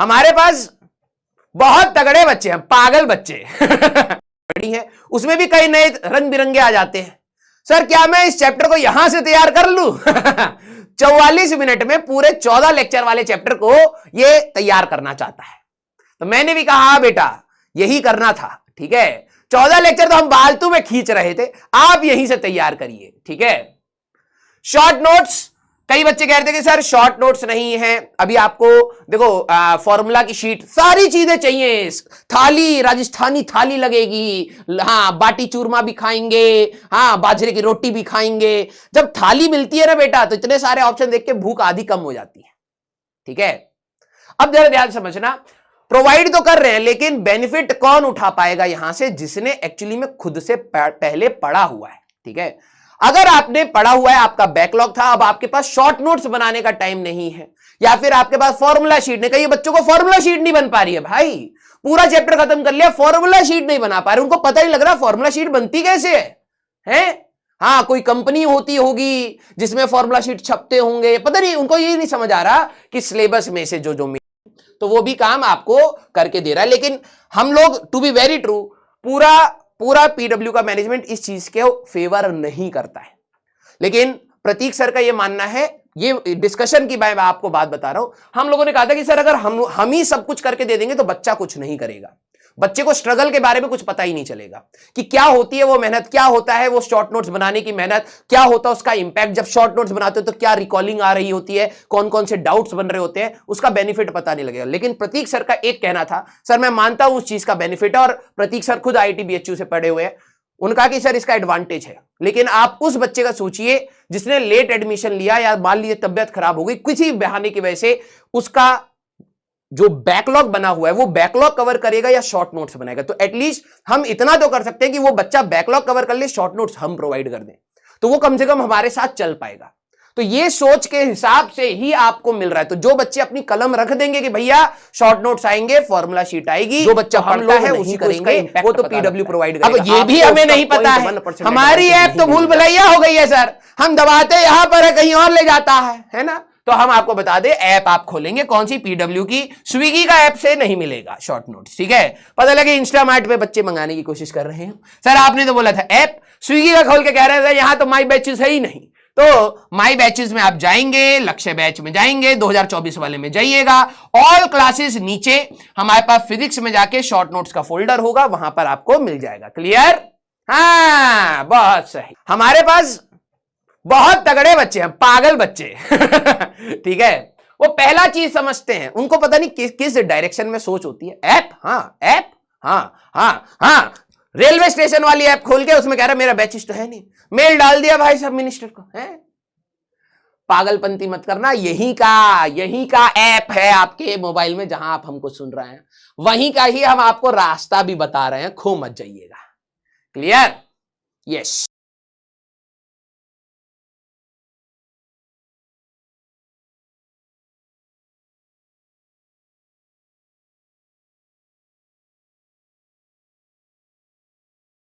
हमारे पास बहुत तगड़े बच्चे हैं, पागल बच्चे बड़ी है, उसमें भी कई नए रंग बिरंगे आ जाते हैं। सर क्या मैं इस चैप्टर को यहां से तैयार कर लूं 44 मिनट में पूरे 14 लेक्चर वाले चैप्टर को ये तैयार करना चाहता है। तो मैंने भी कहा हाँ बेटा यही करना था, ठीक है। 14 लेक्चर तो हम फालतू में खींच रहे थे, आप यहीं से तैयार करिए, ठीक है। शॉर्ट नोट्स, कई बच्चे कह रहे थे कि सर शॉर्ट नोट्स नहीं है। अभी आपको देखो फॉर्मूला की शीट, सारी चीजें चाहिए, थाली राजस्थानी थाली लगेगी, हाँ बाटी चूरमा भी खाएंगे, हाँ बाजरे की रोटी भी खाएंगे। जब थाली मिलती है ना बेटा तो इतने सारे ऑप्शन देख के भूख आधी कम हो जाती है, ठीक है। अब जरा ध्यान समझना, प्रोवाइड तो कर रहे हैं लेकिन बेनिफिट कौन उठा पाएगा यहां से, जिसने एक्चुअली में खुद से पहले पढ़ा हुआ है, ठीक है। अगर आपने पढ़ा हुआ है, आपका बैकलॉग था, अब आपके पास शॉर्ट नोट्स बनाने का टाइम नहीं है, या फिर आपके पास फॉर्मूला शीट नहीं, कई बच्चों को फॉर्मूला शीट नहीं बन पा रही है। भाई पूरा चैप्टर खत्म कर लिया, फॉर्मूला शीट नहीं बना पा रहे, उनको पता नहीं लग रहा फॉर्मूला शीट बनती कैसे है? हाँ कोई कंपनी होती होगी जिसमें फॉर्मूला शीट छपते होंगे, पता नहीं, उनको ये नहीं समझ आ रहा कि सिलेबस में से जो तो वो भी काम आपको करके दे रहा है। लेकिन हम लोग टू बी वेरी ट्रू, पूरा पीडब्ल्यू का मैनेजमेंट इस चीज के फेवर नहीं करता है। लेकिन प्रतीक सर का ये मानना है, ये डिस्कशन की मैं आपको बात बता रहा हूं, हम लोगों ने कहा था कि सर अगर हम ही सब कुछ करके दे देंगे तो बच्चा कुछ नहीं करेगा, बच्चे को स्ट्रगल के बारे में कुछ पता ही नहीं चलेगा कि क्या होती है वो मेहनत, क्या होता है वो शॉर्ट नोट्स बनाने की मेहनत, क्या होता है उसका इंपैक्ट, जब शॉर्ट नोट्स बनाते हो तो क्या रिकॉलिंग आ रही होती है, कौन कौन से डाउट्स बन रहे होते हैं, उसका बेनिफिट पता नहीं लगेगा। लेकिन प्रतीक सर का एक कहना था, सर मैं मानता हूं उस चीज का बेनिफिट है, और प्रतीक सर खुद IIT BHU से पढ़े हुए हैं, उनका कि सर इसका एडवांटेज है। लेकिन आप उस बच्चे का सोचिए जिसने लेट एडमिशन लिया, या मान लीजिए तबियत खराब हो गई किसी बहाने की वजह से, उसका जो बैकलॉग बना हुआ है वो बैकलॉग कवर करेगा या शॉर्ट नोट्स बनाएगा। तो एटलीस्ट हम इतना तो कर सकते हैं कि वो बच्चा बैकलॉग कवर कर ले, शॉर्ट नोट्स हम प्रोवाइड कर दें, तो वो कम से कम हमारे साथ चल पाएगा। तो ये सोच के हिसाब से ही आपको मिल रहा है। तो जो बच्चे अपनी कलम रख देंगे कि भैया शॉर्ट नोट्स आएंगे, फॉर्मूला शीट आएगी, जो बच्चा पढ़ता है उसी करेंगे, वो तो पीडब्ल्यू प्रोवाइड करेगा। अब ये भी हमें नहीं पता है, हमारी ऐप तो भूल भुलैया हो गई है सर, हम दबाते यहां पर है कहीं और ले जाता है ना। तो हम आपको बता दें, ऐप आप खोलेंगे कौन सी, पीडब्ल्यू की, स्विगी का ऐप से नहीं मिलेगा शॉर्ट नोट्स, ठीक है। पता लगे इंस्टामार्ट पे बच्चे मंगाने की कोशिश कर रहे हैं, सर आपने तो बोला था ऐप, स्विगी का खोल के कह रहे थे यहां तो माई बैचेस है ही नहीं। तो माई बैचेस में आप जाएंगे, लक्ष्य बैच में जाएंगे, 2024 वाले में जाइएगा, ऑल क्लासेस नीचे हमारे पास फिजिक्स में जाके शॉर्ट नोट्स का फोल्डर होगा, वहां पर आपको मिल जाएगा। क्लियर? हाँ बहुत सही, हमारे पास बहुत तगड़े बच्चे हैं, पागल बच्चे ठीक है। वो पहला चीज समझते हैं, उनको पता नहीं किस डायरेक्शन में सोच होती है। ऐप, हाँ ऐप, हाँ रेलवे स्टेशन वाली ऐप खोल के उसमें कह रहा मेरा बैचेस तो है नहीं, मेल डाल दिया भाई साहब मिनिस्टर को, है। पागलपंती मत करना, यही का ऐप है आपके मोबाइल में जहां आप हमको सुन रहे हैं, वहीं का ही हम आपको रास्ता भी बता रहे हैं, खो मत जाइएगा। क्लियर? यस।